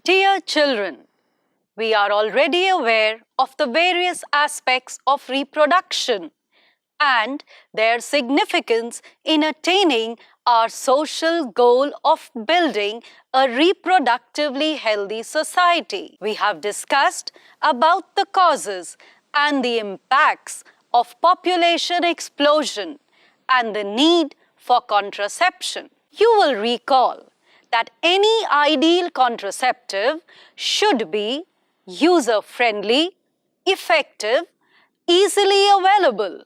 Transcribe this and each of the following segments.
Dear children, we are already aware of the various aspects of reproduction and their significance in attaining our social goal of building a reproductively healthy society. We have discussed about the causes and the impacts of population explosion and the need for contraception. You will recall that any ideal contraceptive should be user-friendly, effective, easily available,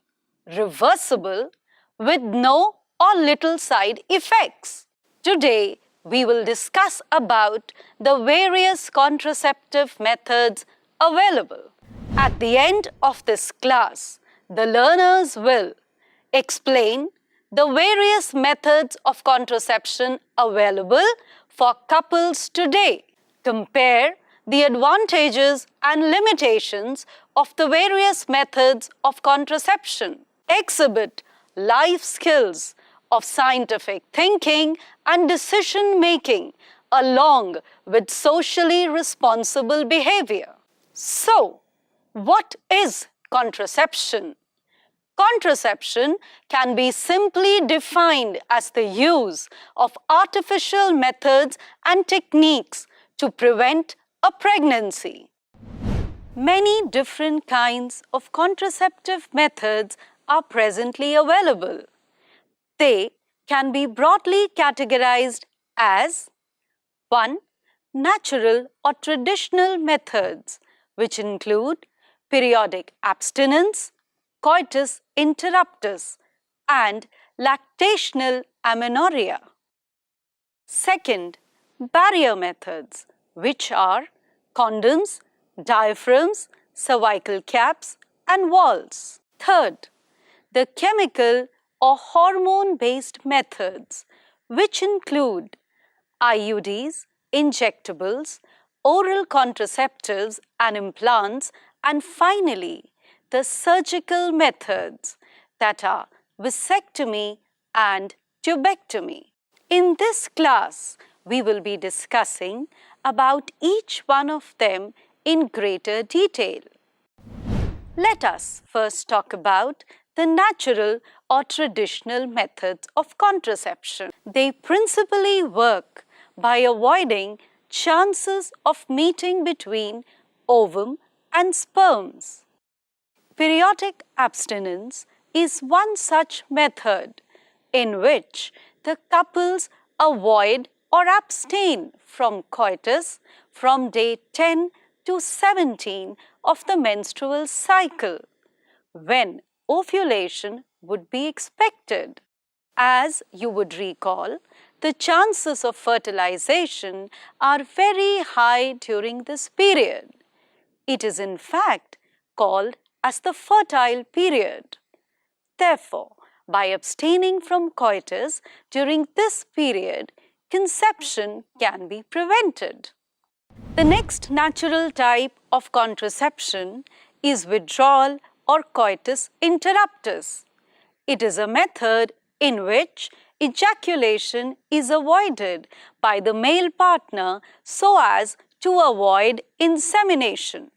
reversible, with no or little side effects. Today, we will discuss about the various contraceptive methods available. At the end of this class, the learners will explain the various methods of contraception available for couples today, compare the advantages and limitations of the various methods of contraception, exhibit life skills of scientific thinking and decision-making along with socially responsible behavior. So, what is contraception? Contraception can be simply defined as the use of artificial methods and techniques to prevent a pregnancy. Many different kinds of contraceptive methods are presently available. They can be broadly categorized as 1. Natural or traditional methods, which include periodic abstinence, coitus interruptus, and lactational amenorrhea. Second, barrier methods, which are condoms, diaphragms, cervical caps, and valves. Third, the chemical or hormone-based methods, which include IUDs, injectables, oral contraceptives and implants, and finally, the surgical methods that are vasectomy and tubectomy. In this class, we will be discussing about each one of them in greater detail. Let us first talk about the natural or traditional methods of contraception. They principally work by avoiding chances of meeting between ovum and sperms. Periodic abstinence is one such method in which the couples avoid or abstain from coitus from day 10 to 17 of the menstrual cycle, when ovulation would be expected. As you would recall, the chances of fertilization are very high during this period. It is in fact called as the fertile period. Therefore, by abstaining from coitus during this period, conception can be prevented. The next natural type of contraception is withdrawal or coitus interruptus. It is a method in which ejaculation is avoided by the male partner so as to avoid insemination.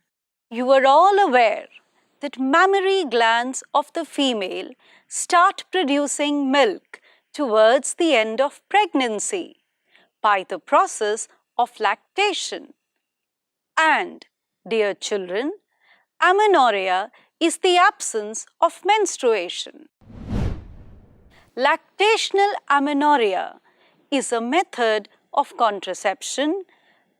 You are all aware that mammary glands of the female start producing milk towards the end of pregnancy by the process of lactation. And, dear children, amenorrhea is the absence of menstruation. Lactational amenorrhea is a method of contraception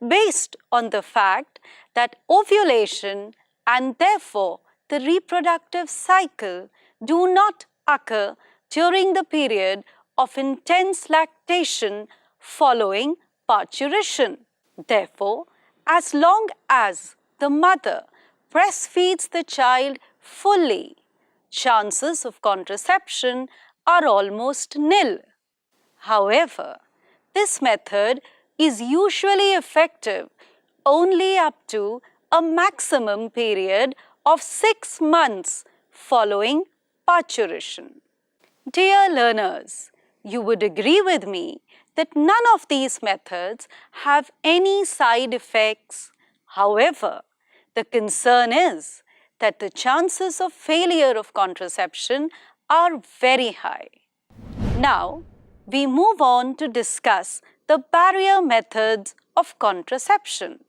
based on the fact that ovulation and therefore the reproductive cycle do not occur during the period of intense lactation following parturition. Therefore, as long as the mother breastfeeds the child fully, chances of contraception are almost nil. However, this method is usually effective only up to a maximum period of 6 months following parturition. Dear learners, you would agree with me that none of these methods have any side effects. However, the concern is that the chances of failure of contraception are very high. Now, we move on to discuss the barrier methods of contraception.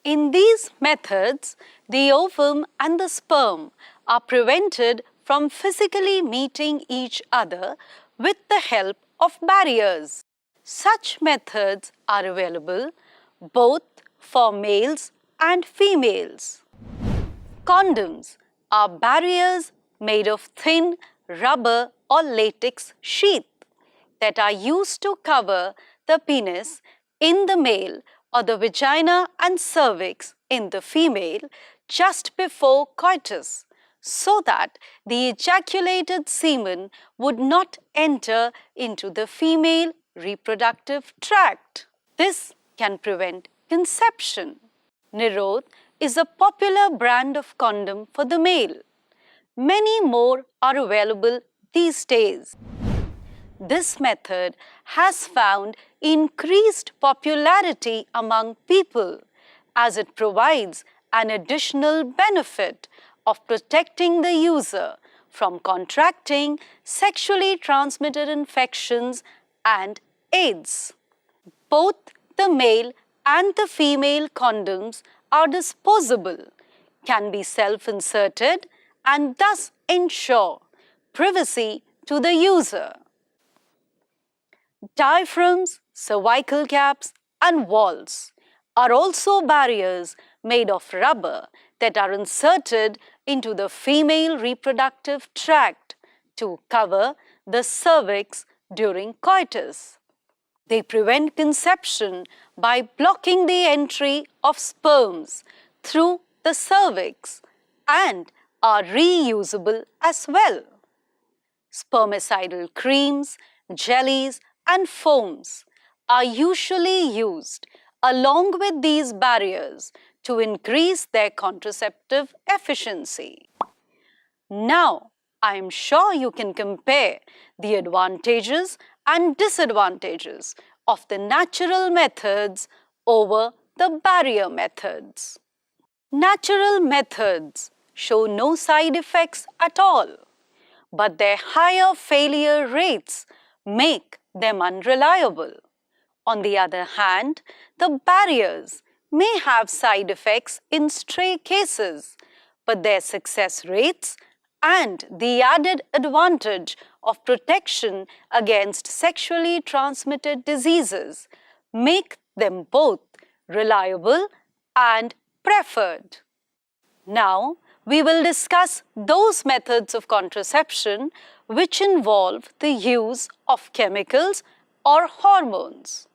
In these methods, the ovum and the sperm are prevented from physically meeting each other with the help of barriers. Such methods are available both for males and females. Condoms are barriers made of thin rubber or latex sheath that are used to cover the penis in the male or the vagina and cervix in the female just before coitus, so that the ejaculated semen would not enter into the female reproductive tract. This can prevent conception. Nirod is a popular brand of condom for the male. Many more are available these days. This method has found increased popularity among people as it provides an additional benefit of protecting the user from contracting sexually transmitted infections and AIDS. Both the male and the female condoms are disposable, can be self-inserted, and thus ensure privacy to the user. Diaphragms, cervical caps, and walls are also barriers made of rubber that are inserted into the female reproductive tract to cover the cervix during coitus. They prevent conception by blocking the entry of sperms through the cervix and are reusable as well. Spermicidal creams, jellies, and foams are usually used along with these barriers to increase their contraceptive efficiency. Now, I am sure you can compare the advantages and disadvantages of the natural methods over the barrier methods. Natural methods show no side effects at all, but their higher failure rates make them unreliable. On the other hand, the barriers may have side effects in stray cases, but their success rates and the added advantage of protection against sexually transmitted diseases make them both reliable and preferred. Now, we will discuss those methods of contraception which involve the use of chemicals or hormones.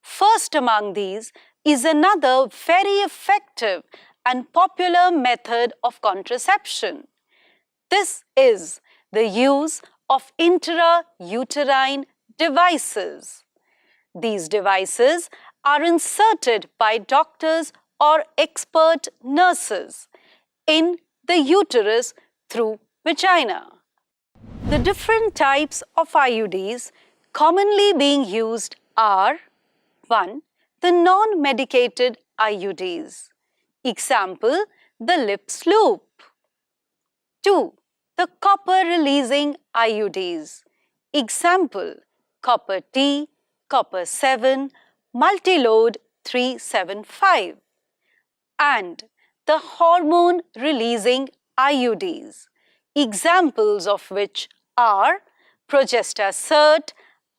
First among these is another very effective and popular method of contraception. This is the use of intrauterine devices. These devices are inserted by doctors or expert nurses in the uterus through vagina. The different types of IUDs commonly being used are 1. The non-medicated IUDs. Example, the lips loop. 2. The copper-releasing IUDs. Example, copper T, copper 7, multilode 375. And the hormone-releasing IUDs, examples of which are NCERT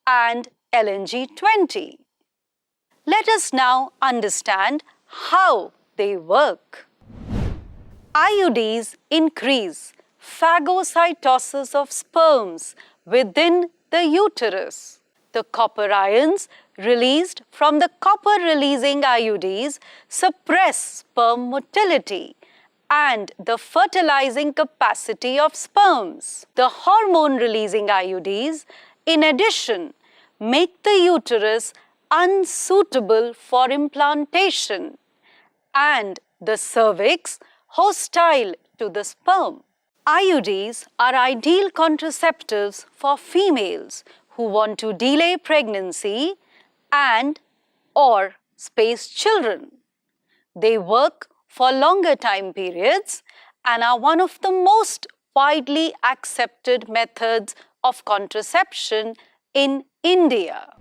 and LNG20. Let us now understand how they work. IUDs increase phagocytosis of sperms within the uterus. The copper ions released from the copper-releasing IUDs suppress sperm motility and the fertilizing capacity of sperms. The hormone-releasing IUDs, in addition, make the uterus unsuitable for implantation and the cervix hostile to the sperm. IUDs are ideal contraceptives for females who want to delay pregnancy and or space children. They work for longer time periods and are one of the most widely accepted methods of contraception in India.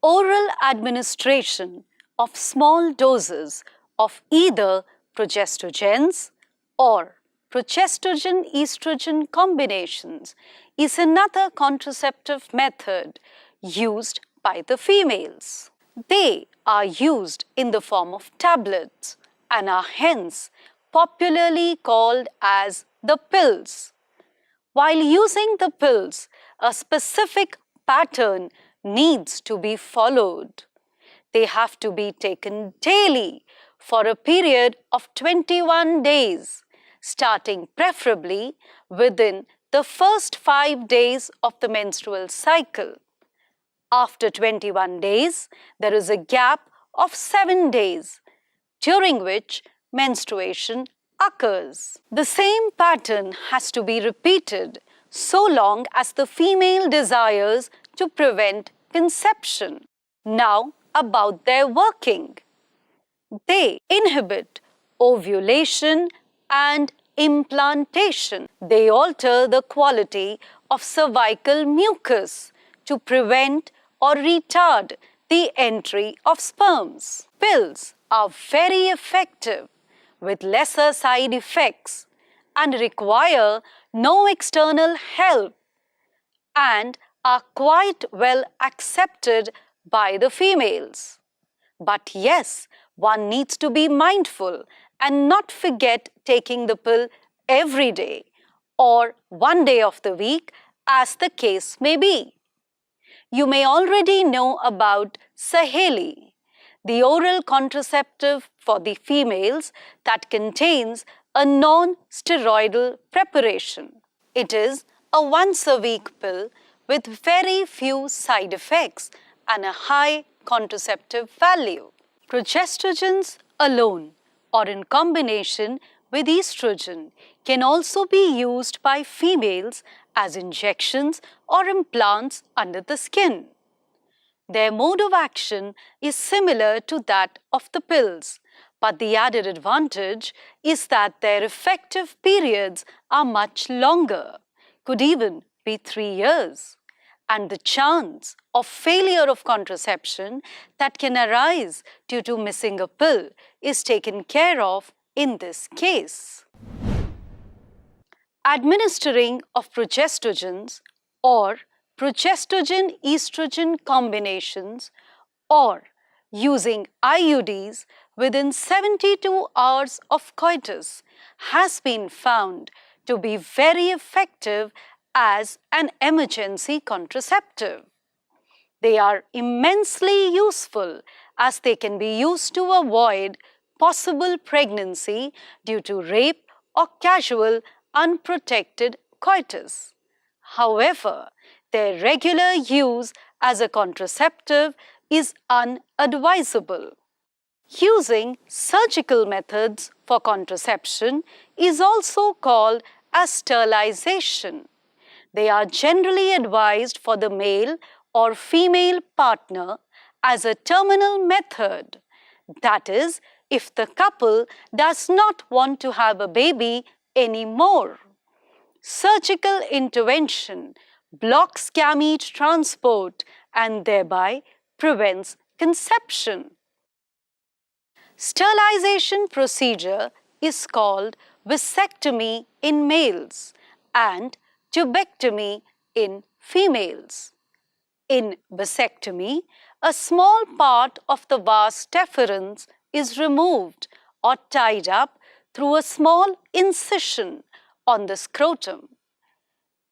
Oral administration of small doses of either progestogens or progestogen-estrogen combinations is another contraceptive method used by the females. They are used in the form of tablets and are hence popularly called as the pills. While using the pills, a specific pattern needs to be followed. They have to be taken daily for a period of 21 days, starting preferably within the first 5 days of the menstrual cycle. After 21 days, there is a gap of 7 days, during which menstruation occurs. The same pattern has to be repeated so long as the female desires to prevent conception. Now, about their working. They inhibit ovulation and implantation. They alter the quality of cervical mucus to prevent or retard the entry of sperms. Pills are very effective with lesser side effects and require no external help and are quite well accepted by the females. But yes, one needs to be mindful and not forget taking the pill every day or one day of the week as the case may be. You may already know about Saheli, the oral contraceptive for the females that contains a non-steroidal preparation. It is a once-a-week pill with very few side effects and a high contraceptive value. Progestogens alone or in combination with estrogen can also be used by females as injections or implants under the skin. Their mode of action is similar to that of the pills, but the added advantage is that their effective periods are much longer, could even be 3 years, and the chance of failure of contraception that can arise due to missing a pill is taken care of in this case. Administering of progestogens or progestogen-estrogen combinations or using IUDs within 72 hours of coitus has been found to be very effective as an emergency contraceptive. They are immensely useful as they can be used to avoid possible pregnancy due to rape or casual unprotected coitus. However, their regular use as a contraceptive is unadvisable. Using surgical methods for contraception is also called as sterilization. They are generally advised for the male or female partner as a terminal method. That is, if the couple does not want to have a baby anymore. Surgical intervention blocks gamete transport and thereby prevents conception. Sterilization procedure is called vasectomy in males and tubectomy in females. In vasectomy, a small part of the vas deferens is removed or tied up through a small incision on the scrotum.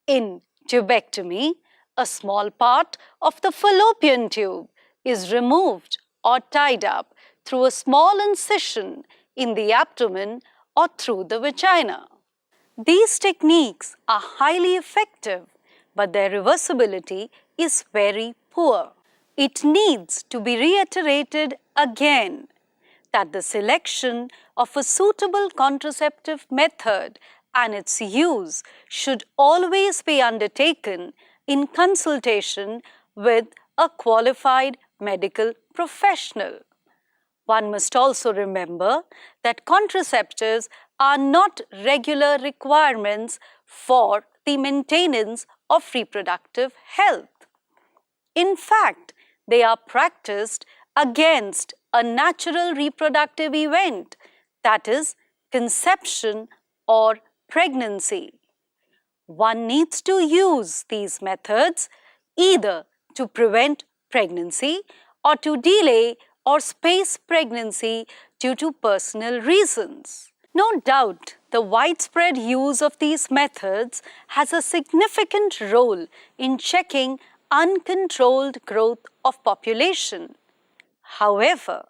In tubectomy, a small part of the fallopian tube is removed or tied up through a small incision in the abdomen or through the vagina. These techniques are highly effective, but their reversibility is very poor. It needs to be reiterated again that the selection of a suitable contraceptive method and its use should always be undertaken in consultation with a qualified medical professional. One must also remember that contraceptives are not regular requirements for the maintenance of reproductive health. In fact, they are practiced against a natural reproductive event, that is, conception or pregnancy. One needs to use these methods either to prevent pregnancy or to delay or space pregnancy due to personal reasons. No doubt, the widespread use of these methods has a significant role in checking uncontrolled growth of population. However,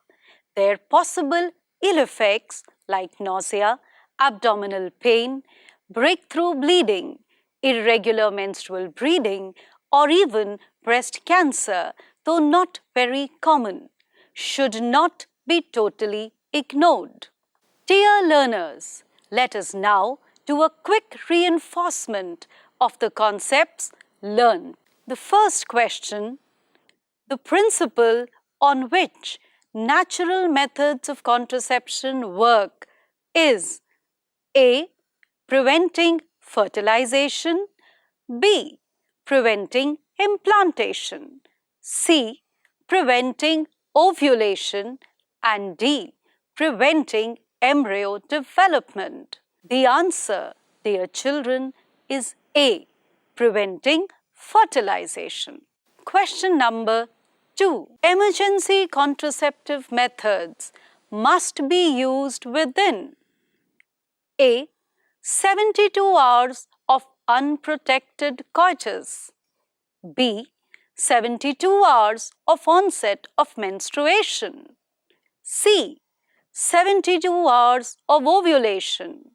their possible ill effects like nausea, abdominal pain, breakthrough bleeding, irregular menstrual bleeding, or even breast cancer, though not very common, should not be totally ignored. Dear learners, let us now do a quick reinforcement of the concepts learned. The first question, the principle on which natural methods of contraception work is A. Preventing fertilization, B. Preventing implantation, C. Preventing ovulation, and D. Preventing embryo development. The answer, dear children, is A. Preventing fertilization. Question number 2. Emergency contraceptive methods must be used within A. 72 hours of unprotected coitus, B. 72 hours of onset of menstruation, C. 72 hours of ovulation,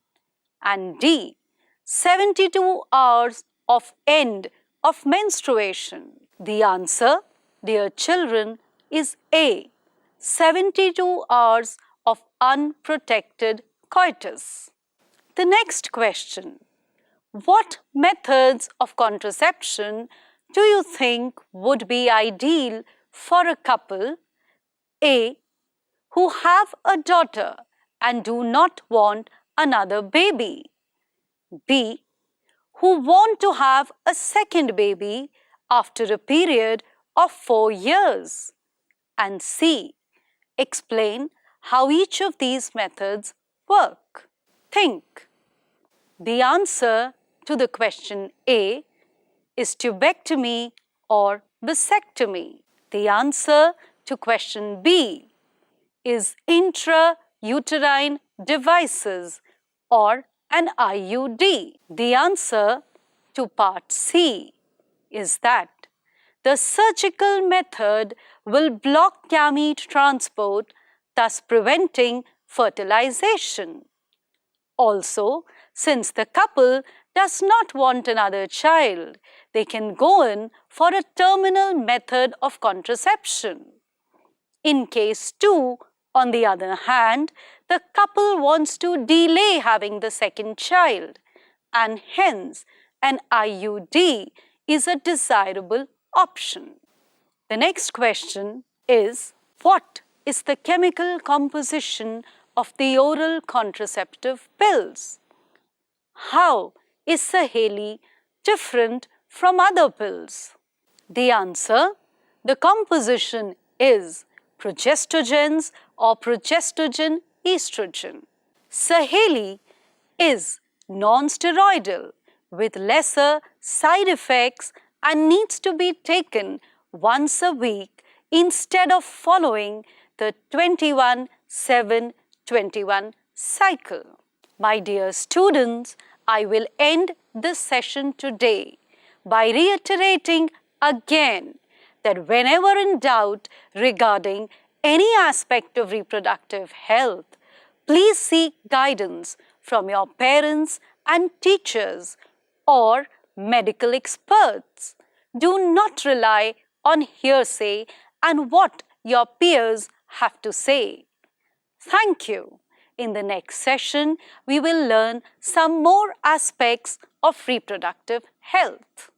and D. 72 hours of end of menstruation. The answer, dear children, is A. 72 hours of unprotected coitus. The next question, what methods of contraception do you think would be ideal for a couple A. who have a daughter and do not want another baby, B. who want to have a second baby after a period of 4 years, and C. explain how each of these methods work? Think. The answer to the question A is tubectomy or vasectomy. The answer to question B is intrauterine devices or an IUD. The answer to part C is that the surgical method will block gamete transport, thus preventing fertilization. Also, since the couple does not want another child, they can go in for a terminal method of contraception. In case 2, on the other hand, the couple wants to delay having the second child, and hence an IUD is a desirable option. The next question is, what is the chemical composition of the oral contraceptive pills? How is Saheli different from other pills? The answer, the composition is progestogens or progestogen estrogen. Saheli is non-steroidal with lesser side effects and needs to be taken once a week instead of following the 21-7-21 cycle. My dear students, I will end this session today by reiterating again that whenever in doubt regarding any aspect of reproductive health, please seek guidance from your parents and teachers or medical experts. Do not rely on hearsay and what your peers have to say. Thank you. In the next session, we will learn some more aspects of reproductive health.